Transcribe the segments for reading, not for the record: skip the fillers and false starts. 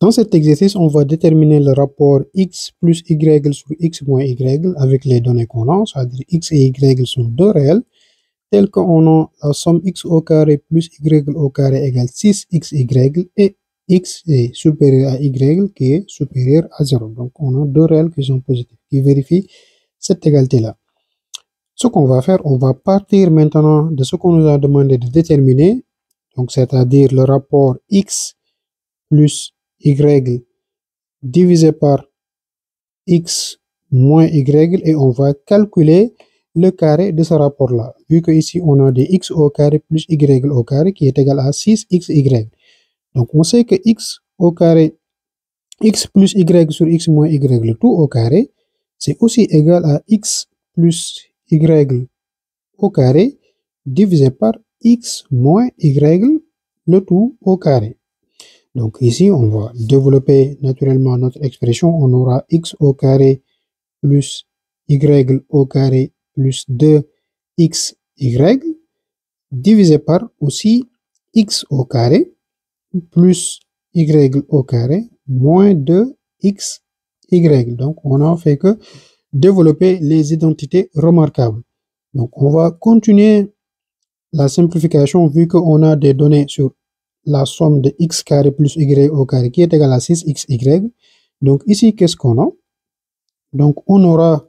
Dans cet exercice, on va déterminer le rapport x plus y sur x moins y avec les données qu'on a, c'est-à-dire x et y sont deux réels, tels qu'on a la somme x au carré plus y au carré égale 6xy et x est supérieur à y qui est supérieur à 0. Donc on a deux réels qui sont positifs, qui vérifient cette égalité-là. Ce qu'on va faire, on va partir maintenant de ce qu'on nous a demandé de déterminer, donc c'est-à-dire le rapport x plus y divisé par x moins y et on va calculer le carré de ce rapport-là. Vu que ici on a des x au carré plus y au carré qui est égal à 6xy. Donc on sait que x au carré, x plus y sur x moins y, le tout au carré, c'est aussi égal à x plus y au carré divisé par x moins y, le tout au carré. Donc ici, on va développer naturellement notre expression. On aura x au carré plus y au carré plus 2xy divisé par aussi x au carré plus y au carré moins 2xy. Donc on n'a fait que développer les identités remarquables. Donc on va continuer la simplification vu qu'on a des données sur la somme de x carré plus y au carré qui est égal à 6xy. Donc ici, qu'est-ce qu'on a? Donc on aura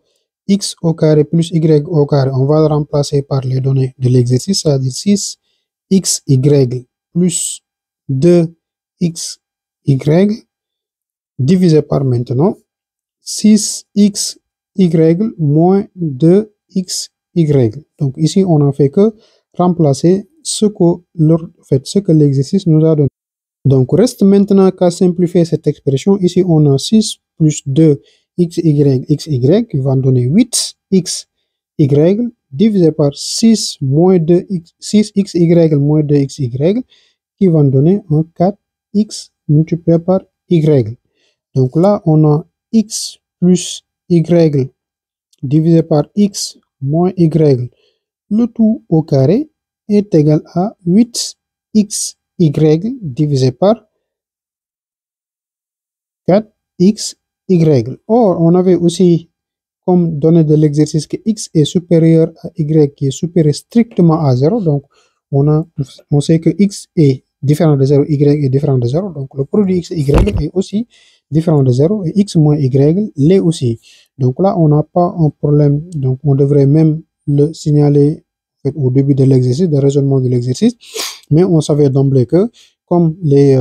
x au carré plus y au carré. On va le remplacer par les données de l'exercice, c'est-à-dire 6xy plus 2xy divisé par maintenant 6xy moins 2xy. Donc ici, on n'a fait que remplacer ce que l'exercice nous a donné. Donc, reste maintenant qu'à simplifier cette expression. Ici, on a 6 plus 2xy qui va donner 8xy divisé par 6 moins 6xy moins 2xy qui va donner un 4x multiplié par y. Donc là, on a x plus y divisé par x moins y, le tout au carré est égal à 8xy divisé par 4xy. Or, on avait aussi comme donnée de l'exercice que x est supérieur à y qui est supérieur strictement à 0. Donc, on sait que x est différent de 0, y est différent de 0. Donc, le produit x et y est aussi différent de 0 et x moins y l'est aussi. Donc là, on n'a pas un problème. Donc, on devrait même le signaler au début de l'exercice, de raisonnement de l'exercice. Mais on savait d'emblée que comme les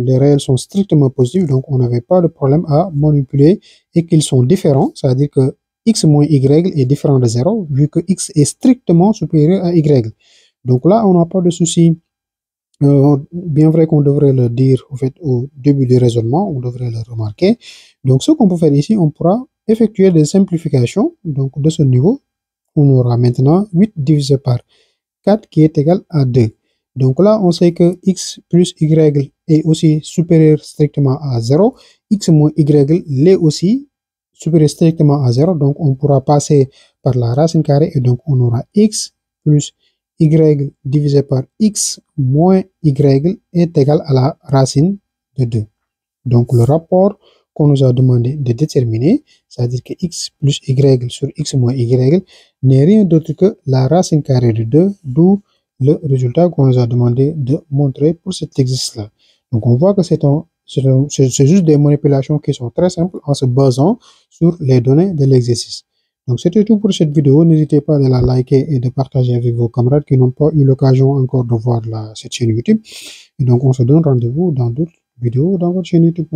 réels sont strictement positifs, donc on n'avait pas de problème à manipuler et qu'ils sont différents, c'est-à-dire que x moins y est différent de 0, vu que x est strictement supérieur à y. Donc là, on n'a pas de souci. Bien vrai qu'on devrait le dire au début du raisonnement, on devrait le remarquer. Donc ce qu'on peut faire ici, on pourra effectuer des simplifications. Donc de ce niveau, on aura maintenant 8 divisé par 4 qui est égal à 2. Donc là, on sait que x plus y est aussi supérieur strictement à 0. X moins y l'est aussi supérieur strictement à 0. Donc on pourra passer par la racine carrée et donc on aura x plus y divisé par x moins y est égal à la racine de 2. Donc le rapport qu'on nous a demandé de déterminer, c'est-à-dire que x plus y sur x moins y n'est rien d'autre que la racine carrée de 2, d'où le résultat qu'on nous a demandé de montrer pour cet exercice-là. Donc on voit que c'est juste des manipulations qui sont très simples en se basant sur les données de l'exercice. Donc c'était tout pour cette vidéo. N'hésitez pas à la liker et de partager avec vos camarades qui n'ont pas eu l'occasion encore de voir cette chaîne YouTube. Et donc on se donne rendez-vous dans d'autres vidéos dans votre chaîne YouTube.